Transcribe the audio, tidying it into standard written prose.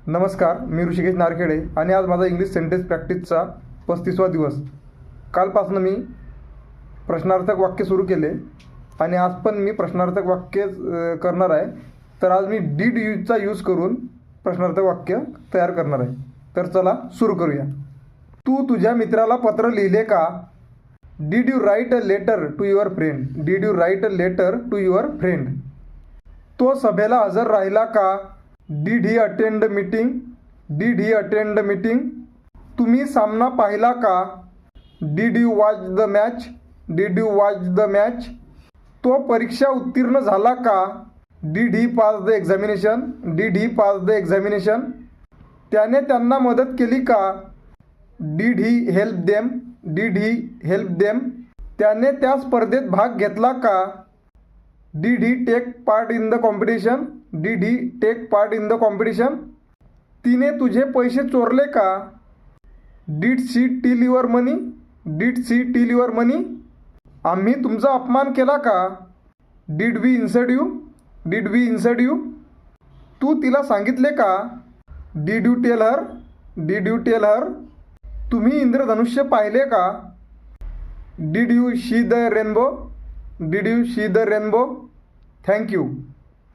नमस्कार, मी ऋषिकेश नारखेडे आणि आज माझा इंग्लिश सेंटेन्स प्रॅक्टिसचा 35वा दिवस. कालपासून मी प्रश्नार्थक वाक्य सुरू केले आणि आज पण मी प्रश्नार्थक वाक्य करणार आहे. तर आज मी डीड यूजचा यूज करून प्रश्नार्थक वाक्य तयार करणार आहे. तर चला सुरू करूया. तू तुझ्या मित्राला पत्र लिहिले का? Did you write a letter to your friend? Did you write a letter to your friend? तो सभेला हजर राहिला का? Did he attend meeting? Did he attend meeting? तुम्ही सामना पाहिला का? Did you watch the match? Did you watch the match? तो परीक्षा उत्तीर्ण झाला का? Did he pass the examination? Did he pass the examination? त्याने त्यांना मदत केली का? Did he help them? Did he help them? त्याने त्या स्पर्धेत भाग घेतला का? Did he take part in the competition? Did he take part in the competition? तिने तुझे पैसे चोरले का? Did she steal your money? Did she steal your money? आम्ही तुमचा अपमान केला का? Did we insult you? Did we insult you? तू तिला सांगितले का? Did you tell her? Did you tell her? तुम्ही इंद्रधनुष्य पाहिले का? Did you see the rainbow? Did you see the rainbow? Thank you.